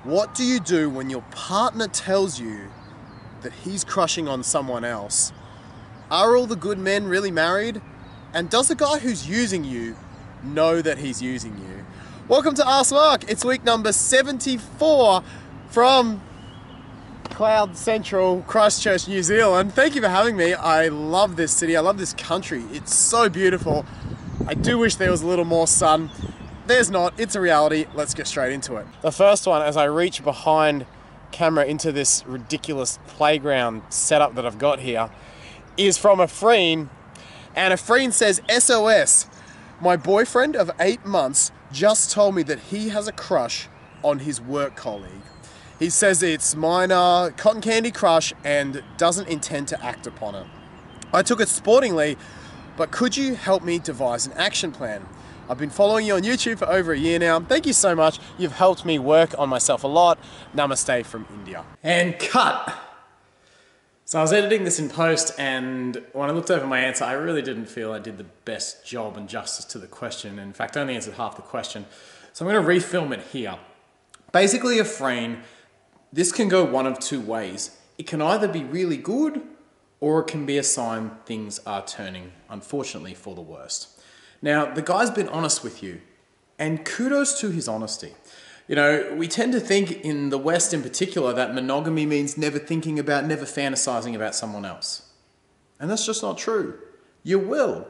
What do you do when your partner tells you that he's crushing on someone else? Are all the good men really married? And does the guy who's using you know that he's using you? Welcome to Ask Mark. It's week number 74 from Cloud Central, Christchurch, New Zealand. Thank you for having me. I love this city. I love this country. It's so beautiful. I do wish there was a little more sun. There's not. It's a reality. Let's get straight into it. The first one, as I reach behind camera into this ridiculous playground setup that I've got here, is from a friend. And a friend says, SOS, my boyfriend of 8 months just told me that he has a crush on his work colleague. He says it's minor, cotton candy crush, and doesn't intend to act upon it. I took it sportingly, but could you help me devise an action plan? I've been following you on YouTube for over a year now. Thank you so much. You've helped me work on myself a lot. Namaste from India. And cut. So I was editing this in post, and when I looked over my answer, I really didn't feel I did the best job and justice to the question. In fact, I only answered half the question. So I'm going to refilm it here. Basically, a frame, this can go one of two ways. It can either be really good, or it can be a sign things are turning, unfortunately, for the worst. Now, the guy's been honest with you, and kudos to his honesty. You know, we tend to think in the West in particular that monogamy means never thinking about, never fantasizing about someone else. And that's just not true. You will.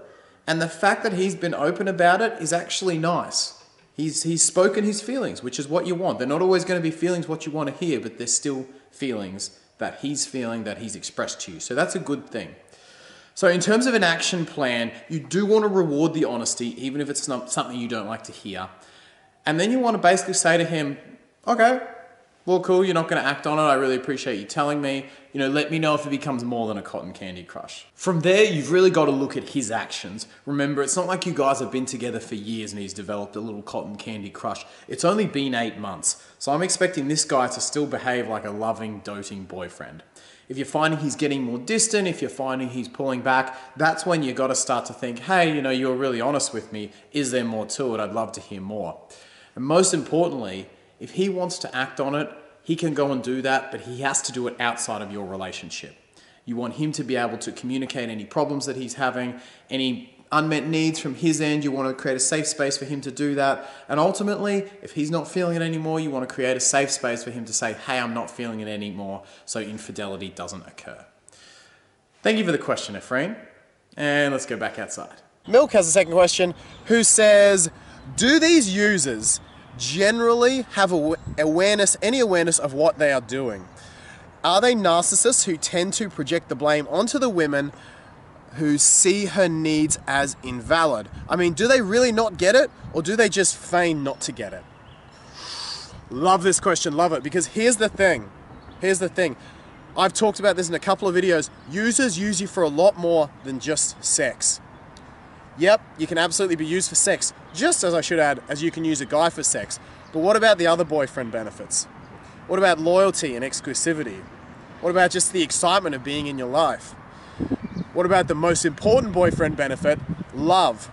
And the fact that he's been open about it is actually nice. He's spoken his feelings, which is what you want. They're not always going to be feelings what you want to hear, but they're still feelings that he's feeling, that he's expressed to you. So that's a good thing. So in terms of an action plan, you do want to reward the honesty, even if it's not something you don't like to hear. And then you want to basically say to him, okay, well, cool, you're not going to act on it. I really appreciate you telling me. You know, let me know if it becomes more than a cotton candy crush. From there, you've really got to look at his actions. Remember, it's not like you guys have been together for years and he's developed a little cotton candy crush. It's only been 8 months. So I'm expecting this guy to still behave like a loving, doting boyfriend. If you're finding he's getting more distant, if you're finding he's pulling back, that's when you've got to start to think, hey, you know, you're really honest with me. Is there more to it? I'd love to hear more. And most importantly, if he wants to act on it, he can go and do that, but he has to do it outside of your relationship. You want him to be able to communicate any problems that he's having, any unmet needs from his end. You want to create a safe space for him to do that. And ultimately, if he's not feeling it anymore, you want to create a safe space for him to say, hey, I'm not feeling it anymore, so infidelity doesn't occur. Thank you for the question, Ephraim. And let's go back outside. Milk has a second question, who says, do these users generally have any awareness of what they are doing? Are they narcissists who tend to project the blame onto the women who see her needs as invalid? I mean, do they really not get it, or do they just feign not to get it? Love this question, love it, because here's the thing. I've talked about this in a couple of videos. Users use you for a lot more than just sex. Yep, you can absolutely be used for sex, just as I should add, as you can use a guy for sex. But what about the other boyfriend benefits? What about loyalty and exclusivity? What about just the excitement of being in your life? What about the most important boyfriend benefit, love,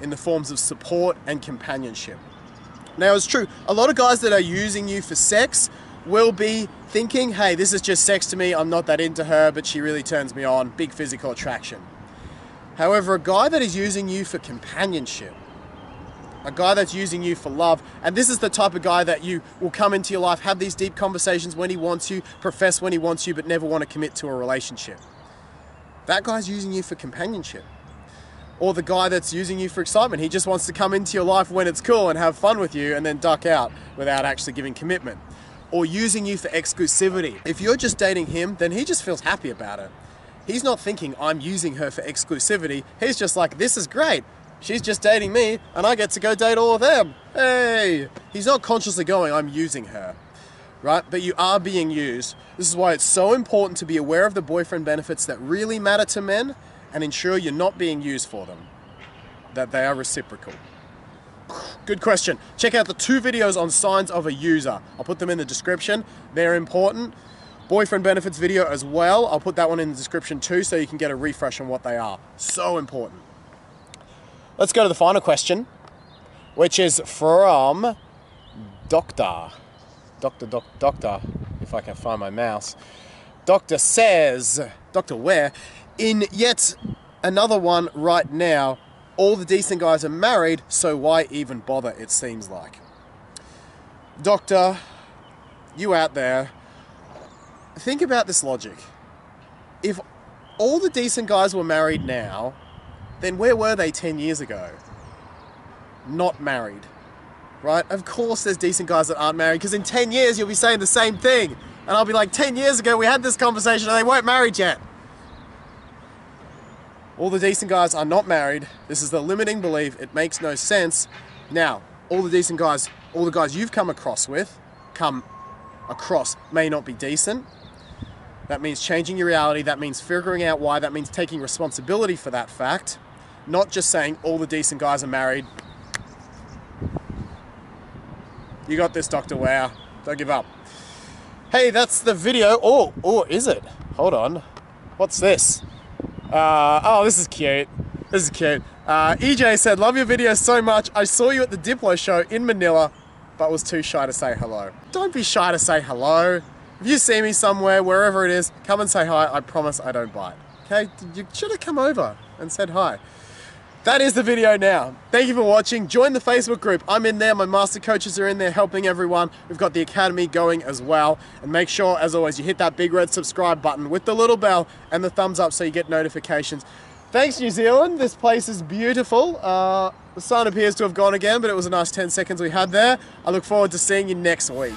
in the forms of support and companionship? Now, it's true, a lot of guys that are using you for sex will be thinking, hey, this is just sex to me, I'm not that into her, but she really turns me on, big physical attraction. However, a guy that is using you for companionship, a guy that's using you for love, and this is the type of guy that you will come into your life, have these deep conversations when he wants you, profess when he wants you, but never want to commit to a relationship. That guy's using you for companionship. Or the guy that's using you for excitement. He just wants to come into your life when it's cool and have fun with you and then duck out without actually giving commitment. Or using you for exclusivity. If you're just dating him, then he just feels happy about it. He's not thinking, I'm using her for exclusivity. He's just like, this is great. She's just dating me and I get to go date all of them. Hey! He's not consciously going, I'm using her. Right? But you are being used. This is why it's so important to be aware of the boyfriend benefits that really matter to men and ensure you're not being used for them. That they are reciprocal. Good question. Check out the 2 videos on signs of a user. I'll put them in the description. They're important. Boyfriend benefits video as well. I'll put that one in the description too so you can get a refresh on what they are. So important. Let's go to the final question, which is from Doctor. doctor, if I can find my mouse, doctor says, Dr. Ware, in yet another one right now, all the decent guys are married, so why even bother, it seems like. Doctor, you out there, think about this logic. If all the decent guys were married now, then where were they 10 years ago? Not married, right? Of course there's decent guys that aren't married, because in 10 years you'll be saying the same thing. And I'll be like, 10 years ago we had this conversation and they weren't married yet. All the decent guys are not married. This is the limiting belief. It makes no sense. Now, all the decent guys, all the guys you've come across may not be decent. That means changing your reality. That means figuring out why. That means taking responsibility for that fact. Not just saying all the decent guys are married. You got this, Dr. Ware. Don't give up. Hey, that's the video. Oh, is it? Hold on. What's this? Oh, this is cute. This is cute. EJ said, love your videos so much. I saw you at the Diplo show in Manila, but was too shy to say hello. Don't be shy to say hello. If you see me somewhere, wherever it is, come and say hi. I promise I don't bite. Okay? You should have come over and said hi. That is the video now. Thank you for watching. Join the Facebook group. I'm in there. My master coaches are in there helping everyone. We've got the academy going as well. And make sure, as always, you hit that big red subscribe button with the little bell and the thumbs up so you get notifications. Thanks, New Zealand. This place is beautiful. The sun appears to have gone again, but it was a nice 10 seconds we had there. I look forward to seeing you next week.